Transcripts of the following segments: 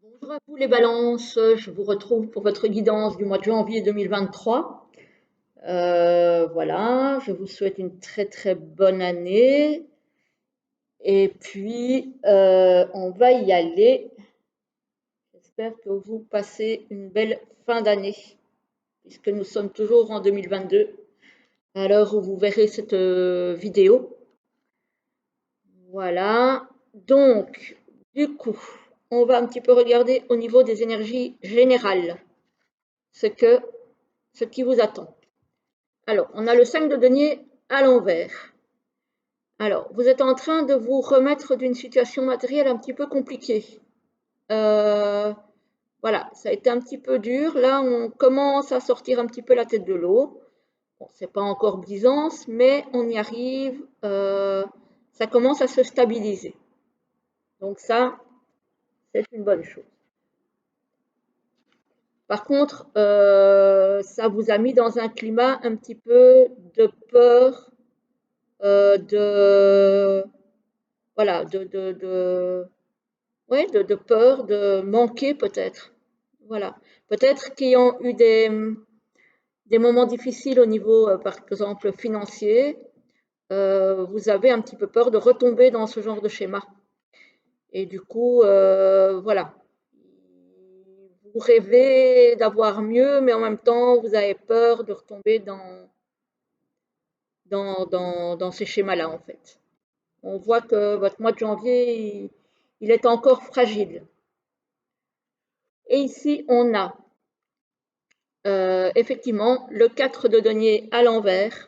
Bonjour à vous les balances, je vous retrouve pour votre guidance du mois de janvier 2023. Voilà, je vous souhaite une très très bonne année et puis on va y aller. J'espère que vous passez une belle fin d'année puisque nous sommes toujours en 2022 à l'heure où vous verrez cette vidéo. Voilà, donc du coup, on va un petit peu regarder au niveau des énergies générales ce que ce qui vous attend. Alors, on a le 5 de denier à l'envers. Alors, vous êtes en train de vous remettre d'une situation matérielle un petit peu compliquée. Euh, voilà, ça a été un petit peu dur. Là, on commence à sortir un petit peu la tête de l'eau. Bon, c'est pas encore Byzance, mais on y arrive. Ça commence à se stabiliser. Donc ça, c'est une bonne chose. Par contre, ça vous a mis dans un climat un petit peu de peur, de voilà, ouais, de peur de manquer peut-être. Voilà. Peut-être qu'ayant eu des moments difficiles au niveau, par exemple, financier, vous avez un petit peu peur de retomber dans ce genre de schéma. Et du coup, voilà. Vous rêvez d'avoir mieux, mais en même temps, vous avez peur de retomber dans ces schémas-là, en fait. On voit que votre mois de janvier, il est encore fragile. Et ici, on a effectivement le 4 de denier à l'envers,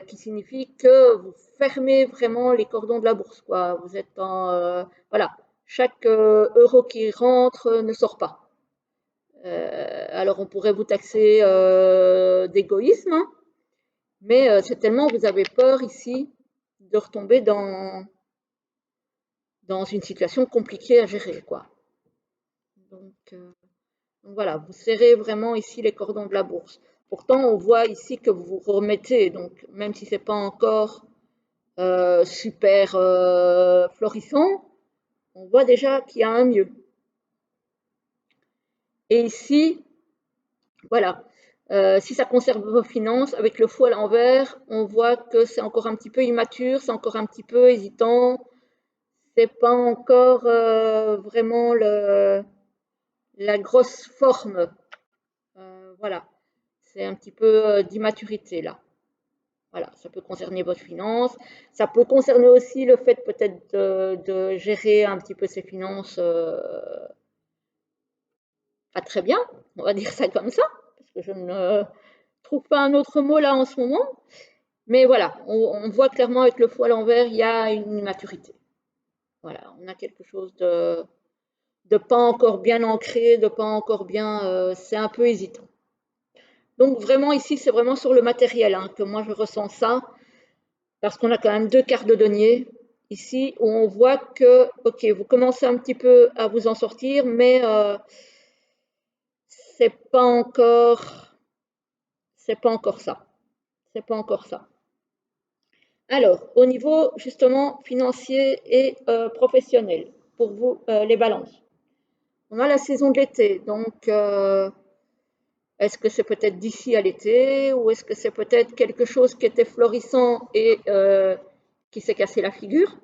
qui signifie que vous fermez vraiment les cordons de la bourse, quoi. Vous êtes en. Voilà, chaque euro qui rentre ne sort pas. Alors, on pourrait vous taxer d'égoïsme, hein, mais c'est tellement vous avez peur ici de retomber dans une situation compliquée à gérer, quoi. Donc, donc voilà, vous serrez vraiment ici les cordons de la bourse. Pourtant, on voit ici que vous vous remettez, donc même si ce n'est pas encore super florissant, on voit déjà qu'il y a un mieux. Et ici, voilà, si ça conserve vos finances, avec le fou à l'envers, on voit que c'est encore un petit peu immature, c'est encore un petit peu hésitant, c'est pas encore vraiment la grosse forme. Voilà, c'est un petit peu d'immaturité là. Voilà, ça peut concerner votre finance. Ça peut concerner aussi le fait peut-être de gérer un petit peu ses finances pas très bien, on va dire ça comme ça, parce que je ne trouve pas un autre mot là en ce moment. Mais voilà, on voit clairement avec le fou à l'envers, il y a une immaturité. Voilà, on a quelque chose de pas encore bien ancré, de pas encore bien, c'est un peu hésitant. Donc vraiment ici, c'est vraiment sur le matériel hein, que moi je ressens ça. Parce qu'on a quand même deux quarts de denier ici où on voit que, ok, vous commencez un petit peu à vous en sortir, mais c'est pas encore, c'est pas encore ça, c'est pas encore ça. Alors, au niveau justement financier et professionnel, pour vous les balances, on a la saison de l'été, donc est-ce que c'est peut-être d'ici à l'été ou est-ce que c'est peut-être quelque chose qui était florissant et qui s'est cassé la figure?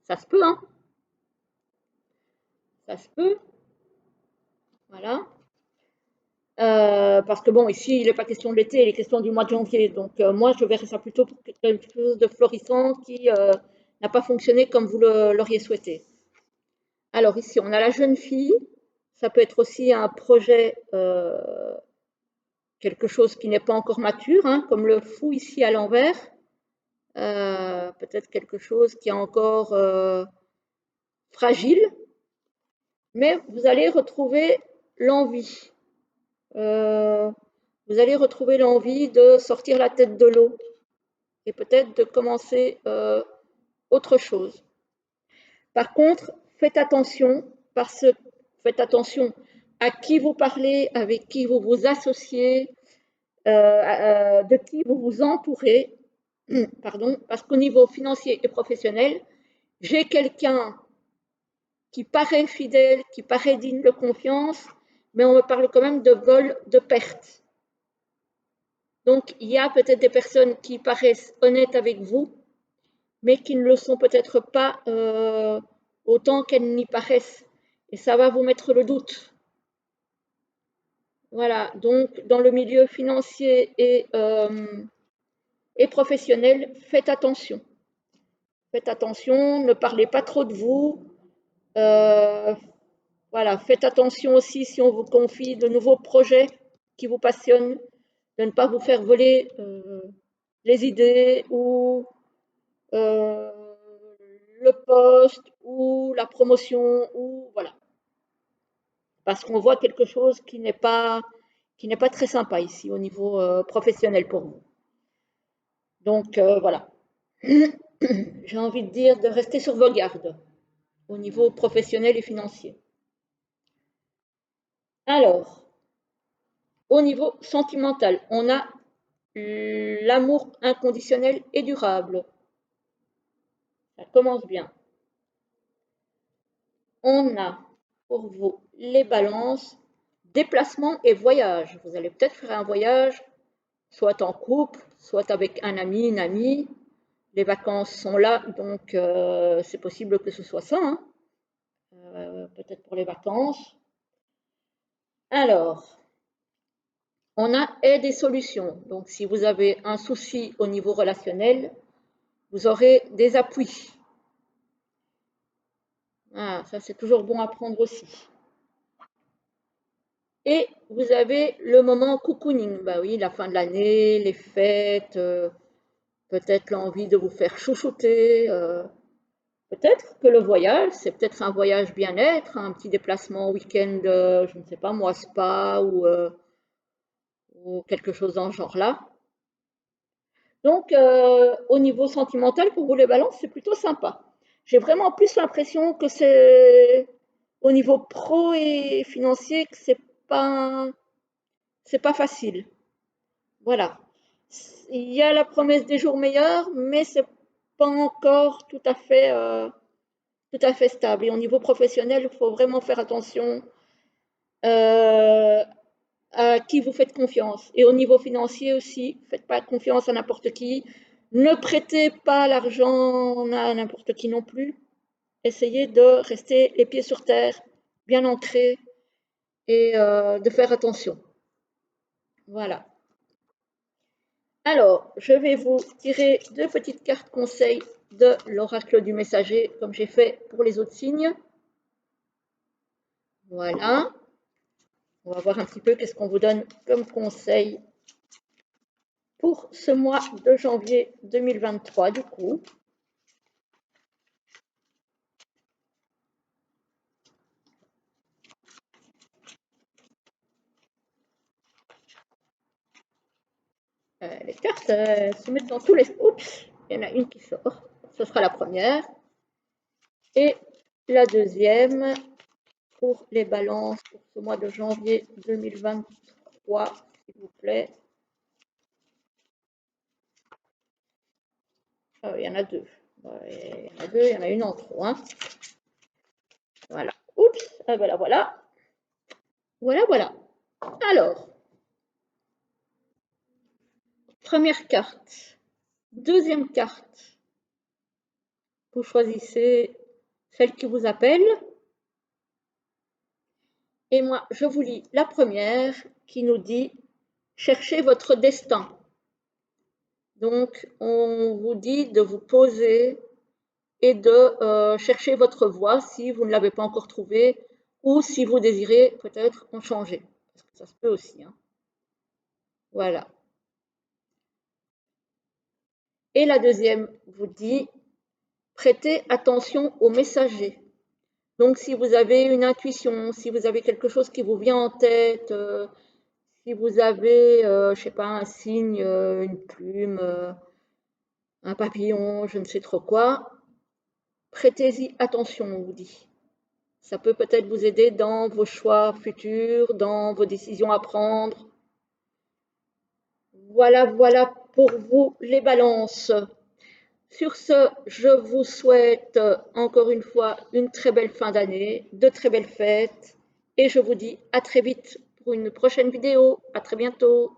Ça se peut, hein? Ça se peut. Voilà. Parce que bon, ici, il n'est pas question de l'été, il est question du mois de janvier. Donc, moi, je verrais ça plutôt pour quelque chose de florissant qui n'a pas fonctionné comme vous l'auriez souhaité. Alors, ici, on a la jeune fille. Ça peut être aussi un projet, quelque chose qui n'est pas encore mature, hein, comme le fou ici à l'envers. Peut-être quelque chose qui est encore fragile, mais vous allez retrouver l'envie. Euh, Vous allez retrouver l'envie de sortir la tête de l'eau et peut-être de commencer autre chose. Par contre, parce, faites attention à qui vous parlez, avec qui vous vous associez, de qui vous vous entourez, pardon, parce qu'au niveau financier et professionnel, j'ai quelqu'un qui paraît fidèle, qui paraît digne de confiance, mais on me parle quand même de vol, de perte. Donc, il y a peut-être des personnes qui paraissent honnêtes avec vous, mais qui ne le sont peut-être pas autant qu'elles n'y paraissent. Et ça va vous mettre le doute. Voilà, donc dans le milieu financier et professionnel, faites attention. Faites attention, ne parlez pas trop de vous. Voilà, faites attention aussi si on vous confie de nouveaux projets qui vous passionnent, de ne pas vous faire voler les idées ou euh, le poste ou la promotion ou voilà. Parce qu'on voit quelque chose qui n'est pas très sympa ici au niveau professionnel pour vous. Donc voilà. J'ai envie de dire de rester sur vos gardes au niveau professionnel et financier. Alors, au niveau sentimental, on a l'amour inconditionnel et durable. Ça commence bien. On a pour vous les balances, déplacement et voyage. Vous allez peut-être faire un voyage, soit en couple, soit avec un ami, une amie. Les vacances sont là, donc c'est possible que ce soit ça, hein. Peut-être pour les vacances. Alors, on a aide et solutions. Donc, si vous avez un souci au niveau relationnel, vous aurez des appuis. Ah, ça, c'est toujours bon à prendre aussi. Et vous avez le moment cocooning. Bah oui, la fin de l'année, les fêtes, peut-être l'envie de vous faire chouchouter. Peut-être que le voyage, c'est peut-être un voyage bien-être, un petit déplacement week-end, je ne sais pas moi, spa ou quelque chose dans ce genre-là. Donc, au niveau sentimental, pour vous les balances, c'est plutôt sympa. J'ai vraiment plus l'impression que c'est au niveau pro et financier que c'est pas facile. Voilà. Il y a la promesse des jours meilleurs, mais c'est pas encore tout à fait stable. Et au niveau professionnel, il faut vraiment faire attention euh, à qui vous faites confiance. Et au niveau financier aussi, faites pas confiance à n'importe qui. Ne prêtez pas l'argent à n'importe qui non plus. Essayez de rester les pieds sur terre, bien ancrés et de faire attention. Voilà. Alors, je vais vous tirer deux petites cartes conseils de l'oracle du messager, comme j'ai fait pour les autres signes. Voilà. On va voir un petit peu qu'est-ce qu'on vous donne comme conseil pour ce mois de janvier 2023, du coup. Les cartes se mettent dans tous les... Oups, il y en a une qui sort. Ce sera la première. Et la deuxième pour les balances pour ce mois de janvier 2023, s'il vous plaît. Il y en a deux. Il y en a une en trop. Hein. Voilà. Oups, ah ben là, voilà. Voilà, voilà. Alors, première carte. Deuxième carte. Vous choisissez celle qui vous appelle. Et moi, je vous lis la première qui nous dit « Cherchez votre destin ». Donc, on vous dit de vous poser et de chercher votre voie si vous ne l'avez pas encore trouvée ou si vous désirez peut-être en changer. Parce que ça se peut aussi. Hein. Voilà. Et la deuxième vous dit « Prêtez attention aux messagers ». Donc, si vous avez une intuition, si vous avez quelque chose qui vous vient en tête, si vous avez, je ne sais pas, un signe, une plume, un papillon, je ne sais trop quoi, prêtez-y attention, on vous dit. Ça peut peut-être vous aider dans vos choix futurs, dans vos décisions à prendre. Voilà, voilà pour vous les balances. Sur ce, je vous souhaite encore une fois une très belle fin d'année, de très belles fêtes et je vous dis à très vite pour une prochaine vidéo. À très bientôt.